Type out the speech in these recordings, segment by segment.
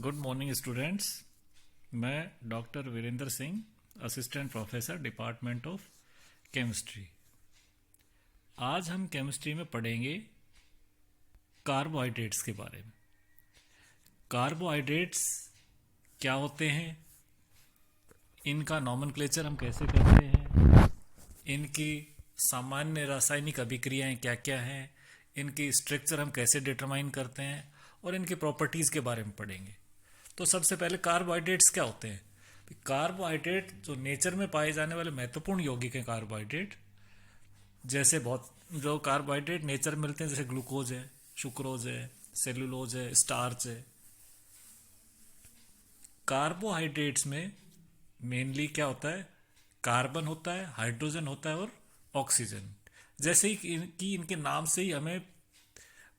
Good morning students. मैं doctor Virendra Singh, assistant professor, department of chemistry. आज हम केमिस्ट्री में पढ़ेंगे कार्बोहाइड्रेट्स के बारे में। कार्बोहाइड्रेट्स क्या होते हैं, इनका नॉमेनक्लेचर हम कैसे करते हैं, इनकी सामान्य रासायनिक अभिक्रियाएं क्या क्या हैं, इनकी स्ट्रक्चर हम कैसे डिटरमाइन करते हैं और इनकी प्रॉपर्टीज़ के बारे में पढ़ेंगे। तो सबसे पहले कार्बोहाइड्रेट्स क्या होते हैं। कार्बोहाइड्रेट जो नेचर में पाए जाने वाले महत्वपूर्ण यौगिक हैं कार्बोहाइड्रेट, जैसे बहुत जो कार्बोहाइड्रेट नेचर में मिलते हैं, जैसे ग्लूकोज है, सुक्रोज है, सेलुलोज है, स्टार्च है। कार्बोहाइड्रेट्स में मेनली क्या होता है, कार्बन होता है, हाइड्रोजन होता है और ऑक्सीजन। जैसे ही कि इनके नाम से ही हमें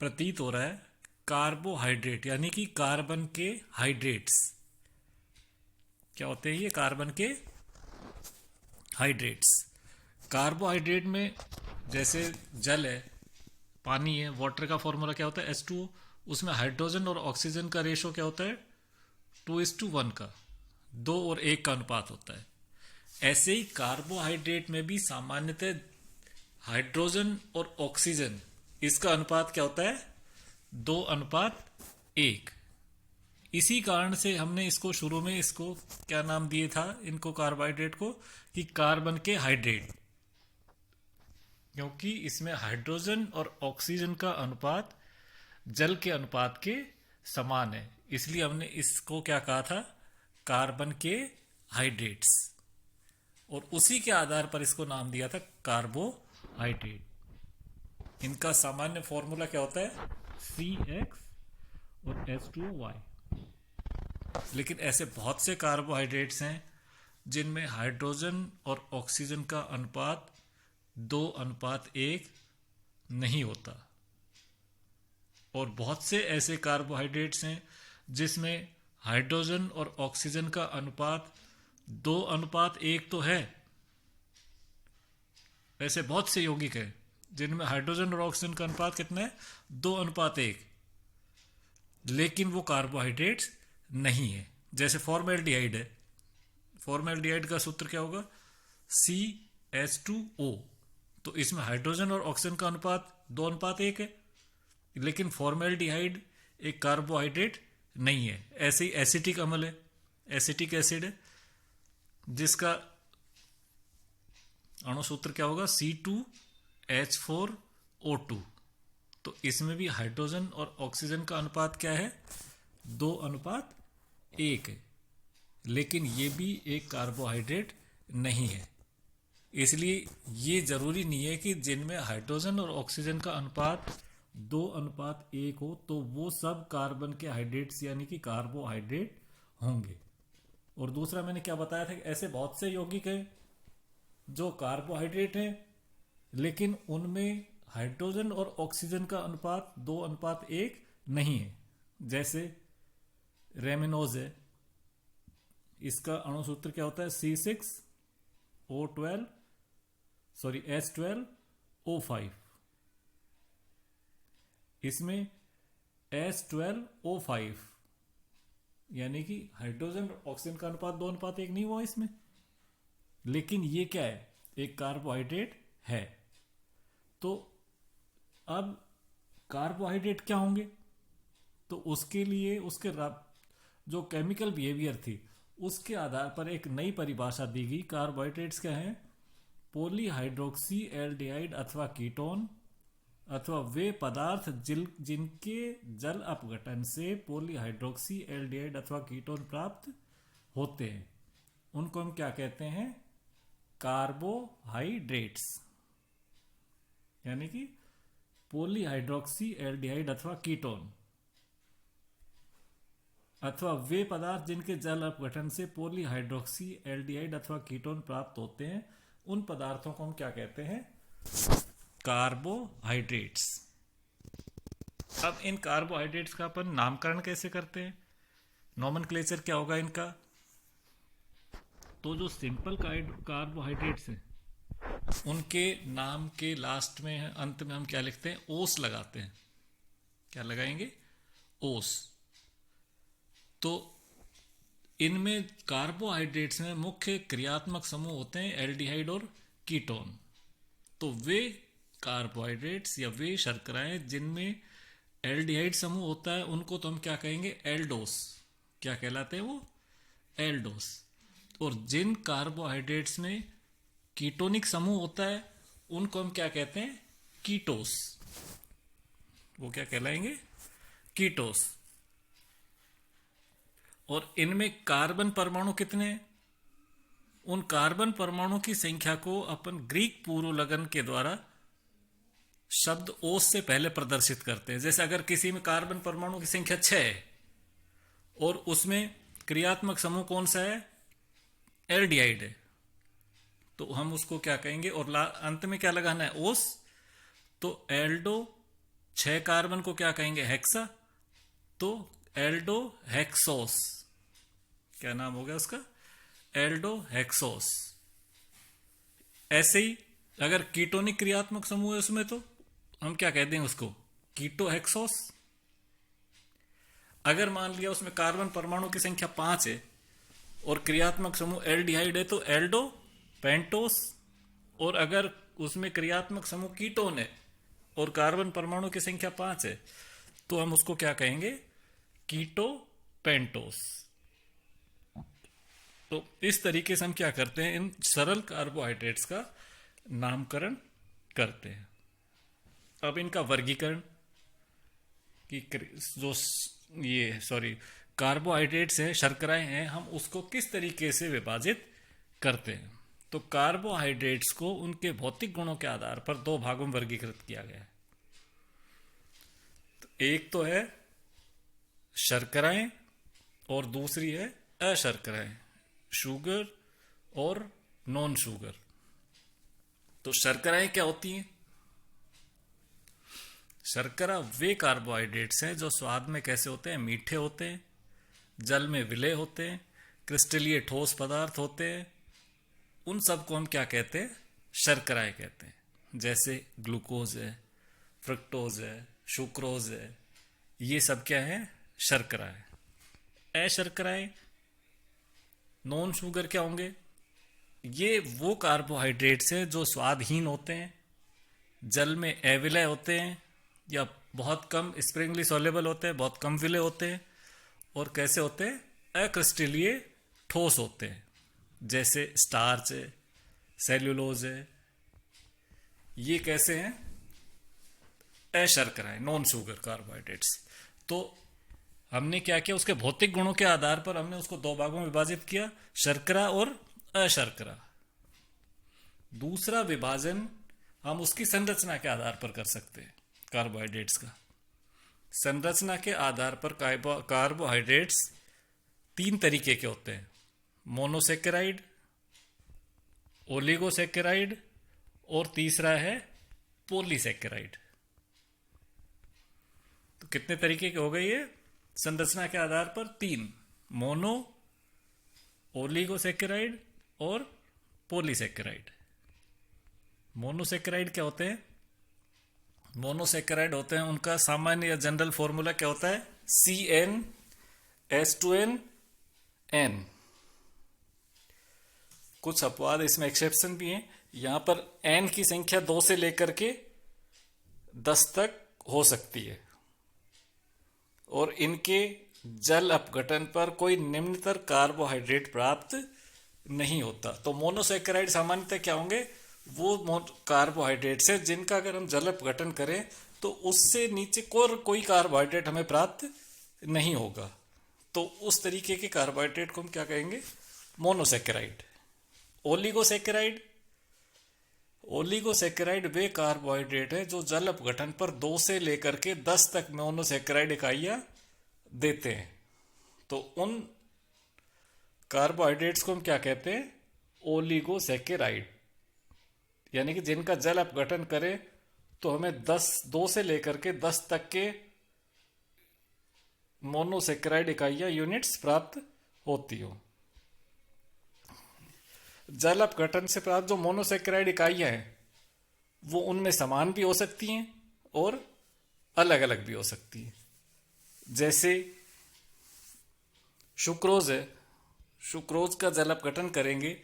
प्रतीत हो रहा है, कार्बोहाइड्रेट यानी कि कार्बन के हाइड्रेट्स क्या होते हैं, ये कार्बन के हाइड्रेट्स। कार्बोहाइड्रेट में जैसे जल है, पानी है, वाटर का फॉर्मूला क्या होता है H2O। उसमें हाइड्रोजन और ऑक्सीजन का रेशो क्या होता है 2:1 का, 2 और 1 का अनुपात होता है। ऐसे ही कार्बोहाइड्रेट में भी सामान्यतः हाइड्रोजन और ऑक्सीजन इसका अनुपात क्या होता है 2:1। इसी कारण से हमने इसको शुरू में इसको क्या नाम दिए था, इनको कार्बोहाइड्रेट को, कि कार्बन के हाइड्रेट, क्योंकि इसमें हाइड्रोजन और ऑक्सीजन का अनुपात जल के अनुपात के समान है। इसलिए हमने इसको क्या कहा था, कार्बन के हाइड्रेट्स, और उसी के आधार पर इसको नाम दिया था कार्बोहाइड्रेट। इनका सामान्य फॉर्मूला क्या होता है CX और H2O। लेकिन ऐसे बहुत से कार्बोहाइड्रेट्स हैं जिनमें हाइड्रोजन और ऑक्सीजन का अनुपात 2:1 नहीं होता, और बहुत से ऐसे कार्बोहाइड्रेट्स हैं जिसमें हाइड्रोजन और ऑक्सीजन का अनुपात 2:1 तो है। ऐसे बहुत से यौगिक हैं जिनमें हाइड्रोजन और ऑक्सीजन का अनुपात कितना है 2:1, लेकिन वो कार्बोहाइड्रेट्स नहीं है। जैसे फॉर्मेल्डिहाइड है, फॉर्मेल्डिहाइड का सूत्र क्या होगा CH2O। तो इसमें हाइड्रोजन और ऑक्सीजन का अनुपात 2:1 है, लेकिन फॉर्मेल्डिहाइड एक कार्बोहाइड्रेट नहीं है। ऐसे ही एसिटिक अम्ल है, एसिटिक एसिड है, जिसका अणुसूत्र क्या होगा C2H4O2। तो इसमें भी हाइड्रोजन और ऑक्सीजन का अनुपात क्या है 2:1 है, लेकिन ये भी एक कार्बोहाइड्रेट नहीं है। इसलिए ये जरूरी नहीं है कि जिनमें हाइड्रोजन और ऑक्सीजन का अनुपात 2:1 हो तो वो सब कार्बन के हाइड्रेट्स यानी कि कार्बोहाइड्रेट होंगे। और दूसरा मैंने क्या बताया था कि ऐसे बहुत से यौगिक हैं जो कार्बोहाइड्रेट हैं, लेकिन उनमें हाइड्रोजन और ऑक्सीजन का अनुपात 2:1 नहीं है। जैसे रेमिनोज है, इसका अणुसूत्र क्या होता है H12O5। इसमें H12O5 यानी कि हाइड्रोजन और ऑक्सीजन का अनुपात 2:1 नहीं हुआ इसमें, लेकिन ये क्या है, एक कार्बोहाइड्रेट है। तो अब कार्बोहाइड्रेट क्या होंगे, तो उसके लिए उसके जो केमिकल बिहेवियर थी उसके आधार पर एक नई परिभाषा दी गई। कार्बोहाइड्रेट्स क्या है, पॉलीहाइड्रोक्सी एल्डिहाइड अथवा कीटोन, अथवा वे पदार्थ जिनके जल अपघटन से पॉलीहाइड्रोक्सी एल्डिहाइड अथवा कीटोन प्राप्त होते हैं, उनको हम क्या कहते हैं, कार्बोहाइड्रेट्स। यानी कि पॉलीहाइड्रोक्सी एल्डिहाइड अथवा कीटोन, अथवा वे पदार्थ जिनके जल अपघटन से पॉलीहाइड्रोक्सी एल्डिहाइड अथवा कीटोन प्राप्त होते हैं, उन पदार्थों को हम क्या कहते हैं, कार्बोहाइड्रेट्स। अब इन कार्बोहाइड्रेट्स का अपन नामकरण कैसे करते हैं, नॉमेनक्लेचर क्या होगा इनका। तो जो सिंपल कार्बोहाइड्रेट्स हैं उनके नाम के लास्ट में, अंत में हम क्या लिखते हैं, ओस लगाते हैं। क्या लगाएंगे, ओस। तो इनमें कार्बोहाइड्रेट्स में मुख्य क्रियात्मक समूह होते हैं एल्डिहाइड और कीटोन। तो वे कार्बोहाइड्रेट्स या वे शर्कराएं जिनमें एल्डिहाइड समूह होता है उनको तो हम क्या कहेंगे, एल्डोस। क्या कहलाते हैं वो, एल्डोस। और जिन कार्बोहाइड्रेट्स में कीटोनिक समूह होता है उनको हम क्या कहते हैं, कीटोस। वो क्या कहलाएंगे, कीटोस। और इनमें कार्बन परमाणु कितने हैं? उन कार्बन परमाणु की संख्या को अपन ग्रीक पूर्व लगन के द्वारा शब्द ओस से पहले प्रदर्शित करते हैं। जैसे अगर किसी में कार्बन परमाणु की संख्या 6 है और उसमें क्रियात्मक समूह कौन सा है, एल्डिहाइड है, तो हम उसको क्या कहेंगे, और अंत में क्या लगाना है, ओस। तो एल्डो 6 कार्बन को क्या कहेंगे, हेक्सा। तो एल्डो हेक्सोस, क्या नाम हो गया उसका, एल्डो हेक्सोस। ऐसे ही अगर कीटोनिक क्रियात्मक समूह है उसमें तो हम क्या कहते हैं उसको, कीटो हेक्सोस। अगर मान लिया उसमें कार्बन परमाणु की संख्या 5 है और क्रियात्मक समूह एल्डिहाइड है तो एल्डो पेंटोस। और अगर उसमें क्रियात्मक समूह कीटोन है और कार्बन परमाणु की संख्या 5 है तो हम उसको क्या कहेंगे, कीटो पेंटोस। तो इस तरीके से हम क्या करते हैं, इन सरल कार्बोहाइड्रेट्स का नामकरण करते हैं। अब इनका वर्गीकरण कि जो कार्बोहाइड्रेट्स हैं, शर्कराएं हैं, हम उसको किस तरीके से विभाजित करते हैं। तो कार्बोहाइड्रेट्स को उनके भौतिक गुणों के आधार पर 2 भागों में वर्गीकृत किया गया है। तो एक तो है शर्कराएं और दूसरी है अशर्कराएं, शुगर और नॉन शुगर। तो शर्कराएं क्या होती हैं? शर्करा वे कार्बोहाइड्रेट्स हैं जो स्वाद में कैसे होते हैं, मीठे होते हैं, जल में विलय होते हैं, क्रिस्टलीय ठोस पदार्थ होते हैं। उन सबको हम क्या कहते हैं, शर्कराएं कहते हैं। जैसे ग्लूकोज है, फ्रक्टोज है, सुक्रोज है, ये सब क्या है, शर्कराएं। अशर्कराएं नॉन शुगर क्या होंगे, ये वो कार्बोहाइड्रेट्स हैं जो स्वादहीन होते हैं, जल में अविलय होते हैं या बहुत कम स्प्रिंगली सॉल्युबल होते हैं, बहुत कम विलय होते हैं, और कैसे होते हैं, अक्रिस्टलीय ठोस होते हैं। जैसे स्टार्च है, सेल्यूलोज है, ये कैसे हैं, अशर्करा है, नॉन शुगर कार्बोहाइड्रेट्स। तो हमने क्या किया, उसके भौतिक गुणों के आधार पर हमने उसको 2 भागों में विभाजित किया, शर्करा और अशर्करा। दूसरा विभाजन हम उसकी संरचना के आधार पर कर सकते हैं कार्बोहाइड्रेट्स का। संरचना के आधार पर कार्बोहाइड्रेट्स 3 तरीके के होते हैं, मोनोसेकेराइड, ओलिगोसेकेराइड और तीसरा है पॉलीसेकेराइड। तो कितने तरीके के हो गए ये संरचना के आधार पर, 3, मोनो, ओलिगोसेकेराइड और पॉलीसेकेराइड। मोनोसेकेराइड क्या होते हैं, मोनोसेकेराइड होते हैं, उनका सामान्य या जनरल फॉर्मूला क्या होता है, CnH2n। कुछ अपवाद इसमें एक्सेप्शन भी हैं। यहां पर n की संख्या 2 से लेकर के 10 तक हो सकती है और इनके जल अपघटन पर कोई निम्नतर कार्बोहाइड्रेट प्राप्त नहीं होता। तो मोनोसेकेराइड सामान्यतः क्या होंगे, वो कार्बोहाइड्रेट्स है जिनका अगर हम जल अपघटन करें तो उससे नीचे कोई कार्बोहाइड्रेट हमें प्राप्त नहीं होगा। तो उस तरीके के कार्बोहाइड्रेट को हम क्या कहेंगे, मोनोसेकेराइड। ओलिगोसेकेराइड वे कार्बोहाइड्रेट है जो जल अपघटन पर 2 से लेकर के 10 तक मोनोसेकेराइड इकाइयां देते हैं। तो उन कार्बोहाइड्रेट्स को हम क्या कहते हैं, ओलिगोसेकेराइड, यानी कि जिनका जल अपघटन करे तो हमें 2 से लेकर के 10 तक के मोनोसेकेराइड इकाइयां, यूनिट्स प्राप्त होती हो। जल अपघटन से प्राप्त जो मोनोसेकेराइड इकाइयां हैं वो उनमें समान भी हो सकती हैं और अलग अलग भी हो सकती हैं। जैसे सुक्रोज है, सुक्रोज का जल अपघटन करेंगे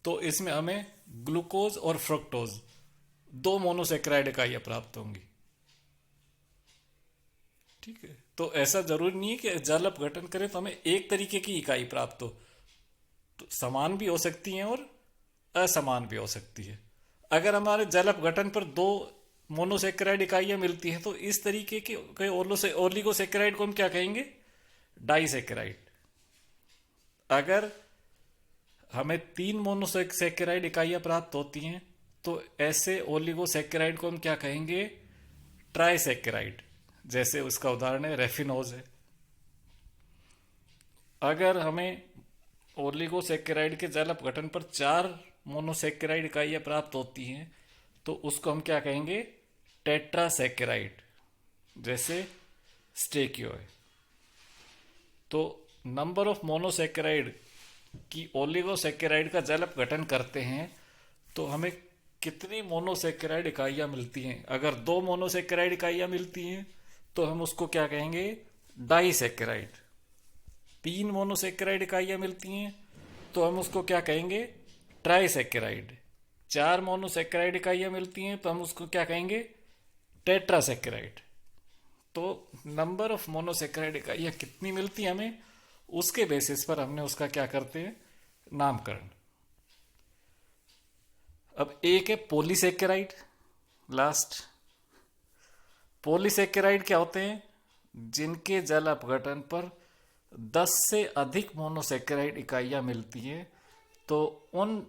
तो इसमें हमें ग्लूकोज और फ्रुक्टोज दो मोनोसेक्राइड इकाइयाँ प्राप्त होंगी। ठीक है, तो ऐसा जरूरी नहीं है कि जल अपघटन करें तो हमें एक तरीके की इकाई प्राप्त हो, तो समान भी हो सकती हैं और असमान भी हो सकती है। अगर हमारे जल अपघटन पर दो मोनोसेक्राइड इकाइयाँ मिलती हैं तो इस तरीके के ओलिगोसेक्राइड को हम क्या कहेंगे? डाइसेक्राइड। अगर हमें तीन मोनोसेक्राइड इकाइयाँ प्राप्त होती हैं तो ऐसे ओलिगोसेक्राइड को हम क्या कहेंगे? ट्राइसेक्राइड। जैसे उसका उदाहरण है रेफिनोज है। अगर हमें ओलिगोसेक्राइड के जल अपघटन पर चार मोनोसेक्राइड इकाइयाँ प्राप्त होती हैं तो उसको हम क्या कहेंगे? टेट्रासेक्राइड। जैसे स्टेकियो है। तो नंबर ऑफ मोनोसेक्राइड की ओलिगोसेक्राइड का जल अपघटन करते हैं तो हमें कितनी मोनोसेक्राइड इकाइयाँ मिलती हैं? अगर दो मोनोसेक्राइड इकाइयाँ मिलती हैं तो हम उसको क्या कहेंगे? डाइसेक्राइड। तीन मोनोसेक्राइड इकाइयाँ मिलती हैं तो हम उसको क्या कहेंगे? ट्राइसेक्राइड। चार मोनोसेक्राइड इकाइयाँ मिलती हैं तो हम उसको क्या कहेंगे? टेट्रासेक्राइड। तो नंबर ऑफ मोनोसेक्राइड इकाइयाँ कितनी मिलती हैं हमें, उसके बेसिस पर हमने उसका क्या करते हैं? नामकरण। अब एक है पॉलीसेक्राइड, लास्ट। पॉलीसेक्राइड क्या होते हैं? जिनके जल अपघटन पर 10 से अधिक मोनोसेक्राइड इकाइयाँ मिलती हैं तो उन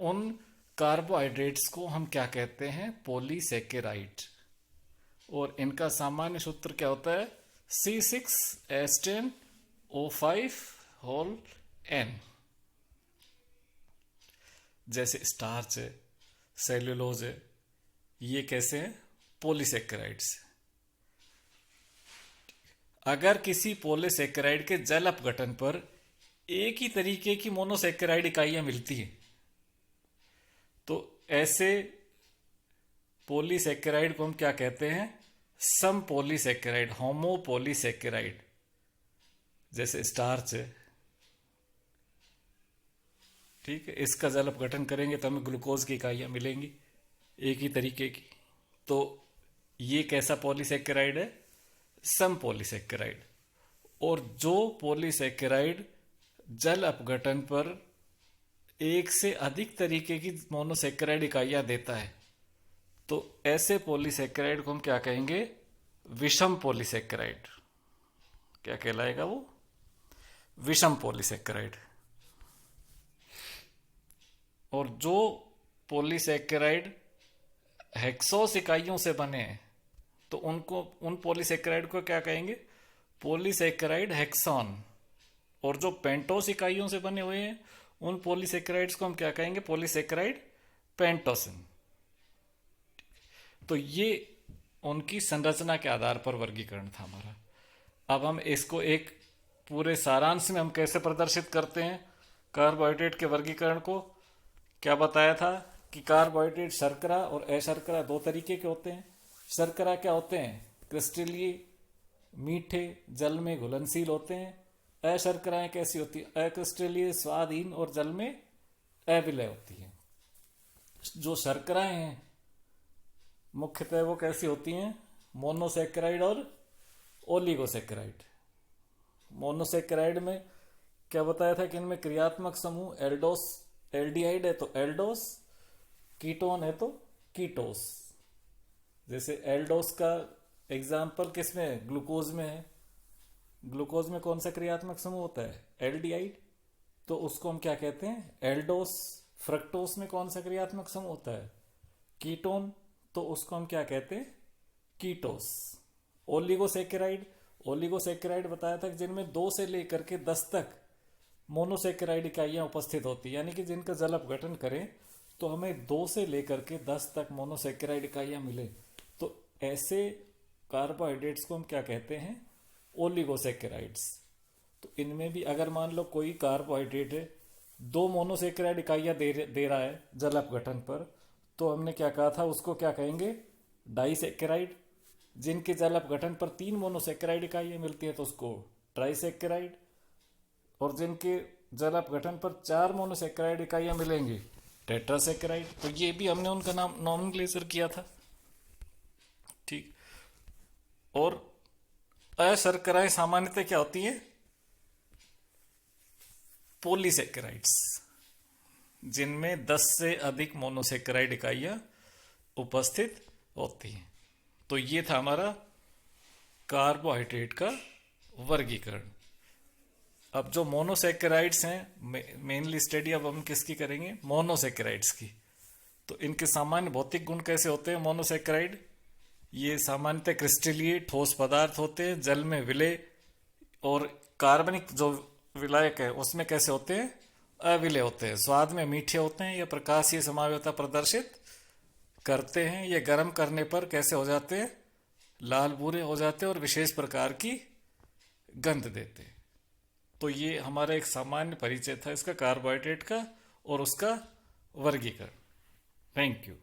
उन कार्बोहाइड्रेट्स को हम क्या कहते हैं? पॉलीसेकेराइड। और इनका सामान्य सूत्र क्या होता है? C6H10O5 whole N। जैसे स्टार्च है, सेल्यूलोज है, ये कैसे हैं? पॉलीसेकेराइड्स। अगर किसी पॉलीसेकेराइड के जल अपघटन पर एक ही तरीके की मोनोसेकेराइड इकाइयां मिलती हैं तो ऐसे पॉलीसेकेराइड को हम क्या कहते हैं? सम पॉलीसेकेराइड, होमोपॉलीसेकेराइड। जैसे स्टार्च है। ठीक है, इसका जल अपघटन करेंगे तो हमें ग्लूकोज की इकाइयां मिलेंगी एक ही तरीके की। तो ये कैसा पॉलीसेकेराइड है? सम पॉलीसेकेराइड। और जो पॉलीसेकेराइड जल अपघटन पर एक से अधिक तरीके की मोनोसेकेराइड इकाइयां देता है तो ऐसे पॉलीसेकेराइड को हम क्या कहेंगे? विषम पॉलीसेकेराइड। क्या कहलाएगा वो? विषम पॉलीसेकेराइड। और जो पॉलीसेकेराइड हेक्सोस इकाइयों से बने हैं तो उन पॉलीसेकेराइड को क्या कहेंगे? पॉलीसेकेराइड हेक्सॉन। और जो पेंटोस इकाइयों से बने हुए हैं उन पॉलीसेकेराइड्स को हम क्या कहेंगे? पॉलीसेकेराइड पेंटोसिन। तो ये उनकी संरचना के आधार पर वर्गीकरण था हमारा। अब हम इसको एक पूरे सारांश में हम कैसे प्रदर्शित करते हैं कार्बोहाइड्रेट के वर्गीकरण को? क्या बताया था कि कार्बोहाइड्रेट शर्करा और अशर्करा दो तरीके के होते हैं। शर्करा क्या होते हैं? क्रिस्टलीय, मीठे, जल में घुलनशील होते हैं। अशर्कराएं कैसी होती हैं? अक्रिस्टलीय, स्वादहीन और जल में अविलय होती हैं। जो शर्कराएं हैं मुख्यतः वो कैसी होती हैं? मोनोसेक्राइड और ओलिगोसेक्राइड। मोनोसेक्राइड में क्या बताया था कि इनमें क्रियात्मक समूह एल्डोस, एल्डिहाइड है तो एल्डोस, कीटोन है तो कीटोस। जैसे एल्डोस का एग्जाम्पल किसमें है? ग्लूकोज में है। ग्लूकोज में कौन सा क्रियात्मक समूह होता है? एल्डिहाइड। तो उसको हम क्या कहते हैं? एल्डोस। फ्रक्टोस में कौन सा क्रियात्मक समूह होता है? कीटोन। तो उसको हम क्या कहते हैं? कीटोस। ओलिगोसेकेराइड, ओलिगोसेकेराइड बताया था कि जिनमें 2 से लेकर के 10 तक मोनोसेकेराइड इकाइयां उपस्थित होती है, यानी कि जिनका जल अपघटन करें तो हमें 2 से लेकर के 10 तक मोनोसेकेराइड इकाइयां मिले तो ऐसे कार्बोहाइड्रेट्स को हम क्या कहते हैं? ओलिगोसेकेराइड्स। तो इनमें भी अगर मान लो कोई कार्बोहाइड्रेट है 2 मोनोसेकेराइड इकाइयां दे रहा है जल अपघटन पर तो हमने क्या कहा था? उसको क्या कहेंगे? डाइसेकेराइड। जिनके जल अपघटन पर 3 मोनोसेकेराइड इकाइयां मिलती हैं तो उसको ट्राइसेकेराइड, और जिनके जल अपघटन पर 4 मोनोसेकेराइड इकाइयां मिलेंगी टेट्रासेकेराइड। तो ये भी हमने उनका नाम नॉमेनक्लेचर किया था। ठीक। और अशर्कराएं सामान्यतः क्या होती हैं? पॉलीसेकेराइड्स, जिनमें 10 से अधिक मोनोसेकेराइड इकाइयां उपस्थित होती हैं। तो ये था हमारा कार्बोहाइड्रेट का वर्गीकरण। अब जो मोनोसेकेराइड्स हैं, मेनली स्टडी अब हम किसकी करेंगे? मोनोसेकेराइड्स की। तो इनके सामान्य भौतिक गुण कैसे होते हैं मोनोसेकेराइड? ये सामान्यतः क्रिस्टलीय ठोस पदार्थ होते हैं, जल में विलय, और कार्बनिक जो विलायक है उसमें कैसे होते हैं? अविलय होते हैं। स्वाद में मीठे होते हैं, या प्रकाशीय समावयता प्रदर्शित करते हैं। ये गर्म करने पर कैसे हो जाते हैं? लाल भूरे हो जाते हैं और विशेष प्रकार की गंध देते हैं। तो ये हमारा एक सामान्य परिचय था इसका, कार्बोहाइड्रेट का और उसका वर्गीकरण। Thank you.